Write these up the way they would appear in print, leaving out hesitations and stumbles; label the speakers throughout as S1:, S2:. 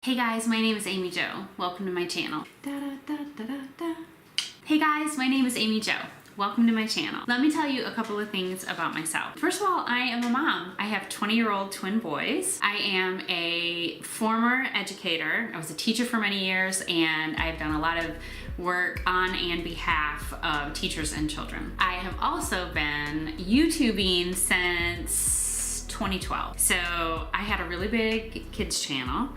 S1: Hey guys, my name is Amy Jo. Welcome to my channel. Hey guys, my name is Amy Jo. Welcome to my channel. Let me tell you a couple of things about myself. First of all, I am a mom. I have 20-year-old twin boys. I am a former educator. I was a teacher for many years, and I've done a lot of work on and behalf of teachers and children. I have also been YouTubing since 2012. So I had a really big kids channel,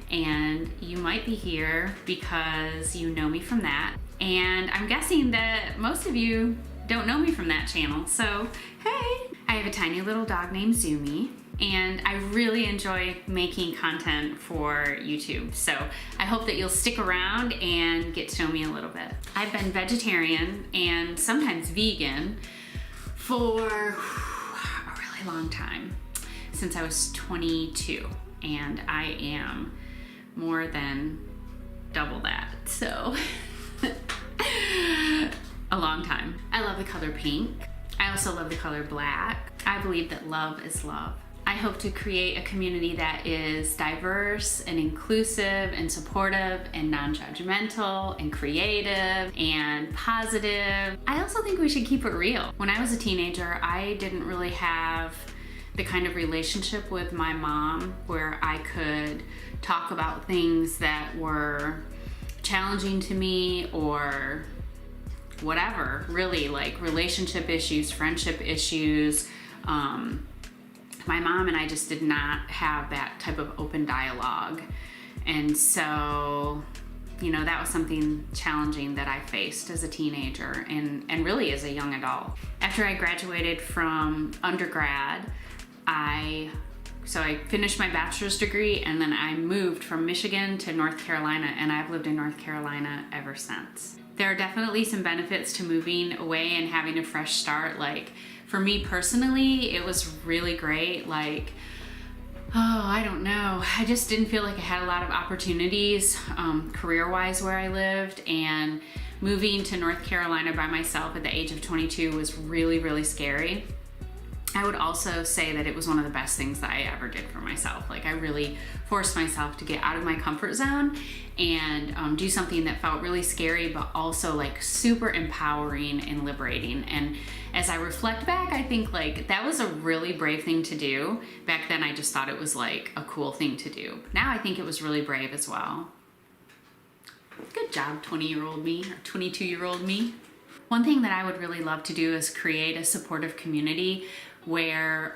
S1: and you might be here because you know me from that. And I'm guessing that most of you don't know me from that channel, so hey! I have a tiny little dog named Zumi, and I really enjoy making content for YouTube. So I hope that you'll stick around and get to know me a little bit. I've been vegetarian and sometimes vegan for a really long time, since I was 22, and I am more than double that, so a long time. I love the color pink. I also love the color black. I believe that love is love. I hope to create a community that is diverse and inclusive and supportive and non-judgmental and creative and positive. I also think we should keep it real. When I was a teenager, I didn't really have the kind of relationship with my mom where I could talk about things that were challenging to me or whatever, really, like relationship issues, friendship issues. My mom and I just did not have that type of open dialogue. And so, you know, that was something challenging that I faced as a teenager and really as a young adult. After I graduated from undergrad, I finished my bachelor's degree, and then I moved from Michigan to North Carolina, and I've lived in North Carolina ever since. There are definitely some benefits to moving away and having a fresh start. Like, for me personally, it was really great. Like, I don't know. I just didn't feel like I had a lot of opportunities career-wise where I lived, and moving to North Carolina by myself at the age of 22 was really, really scary. I would also say that it was one of the best things that I ever did for myself. Like, I really forced myself to get out of my comfort zone and do something that felt really scary, but also like super empowering and liberating. And as I reflect back, I think like that was a really brave thing to do. Back then, I just thought it was like a cool thing to do. Now I think it was really brave as well. Good job, 20-year-old me or 22-year-old me. One thing that I would really love to do is create a supportive community where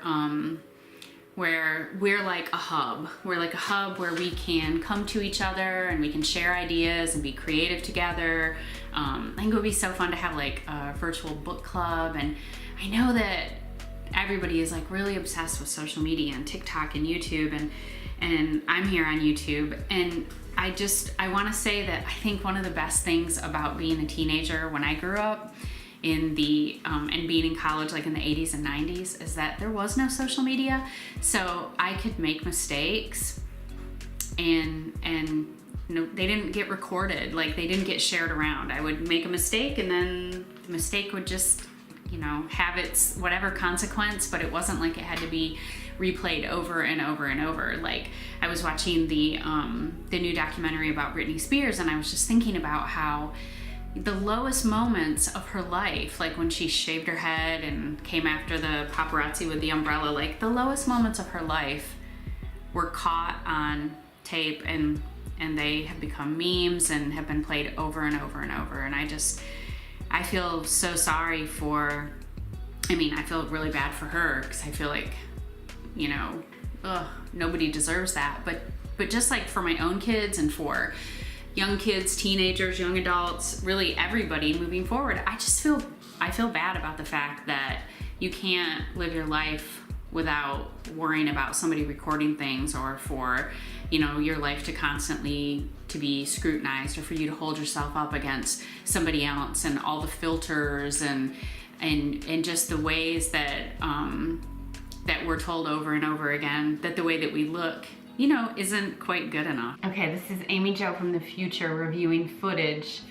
S1: we're like a hub. We're like a hub where we can come to each other and we can share ideas and be creative together. I think it would be so fun to have like a virtual book club. And I know that everybody is like really obsessed with social media and TikTok and YouTube, and I'm here on YouTube. And I want to say that I think one of the best things about being a teenager when I grew up and being in college like in the 80s and 90s is that there was no social media. So I could make mistakes and they didn't get recorded, like they didn't get shared around. I would make a mistake and then the mistake would just, you know, have its whatever consequence, but it wasn't like it had to be replayed over and over and over. Like, I was watching the new documentary about Britney Spears, and I was just thinking about how the lowest moments of her life, like when she shaved her head and came after the paparazzi with the umbrella, like the lowest moments of her life were caught on tape, and they have become memes and have been played over and over and over. And I feel so sorry for, I feel really bad for her, because I feel like, you know, nobody deserves that. But just like for my own kids and for young kids, teenagers, young adults, really everybody moving forward, I feel bad about the fact that you can't live your life without worrying about somebody recording things, or for, you know, your life to constantly to be scrutinized, or for you to hold yourself up against somebody else, and all the filters and just the ways that that we're told over and over again that the way that we look, you know, isn't quite good enough. Okay, this is Amy Jo from the future reviewing footage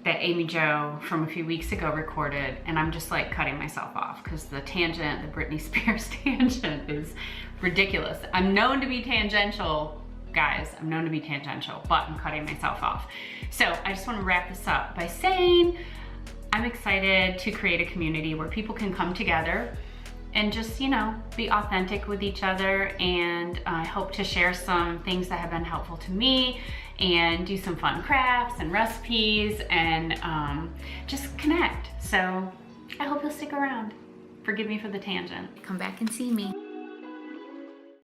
S1: that Amy Jo from a few weeks ago recorded, and I'm just like cutting myself off because the Britney Spears tangent is ridiculous. I'm known to be tangential Guys, I'm known to be tangential, but I'm cutting myself off. So I just want to wrap this up by saying I'm excited to create a community where people can come together and just, you know, be authentic with each other. And I hope to share some things that have been helpful to me and do some fun crafts and recipes and just connect. So I hope you'll stick around. Forgive me for the tangent. Come back and see me.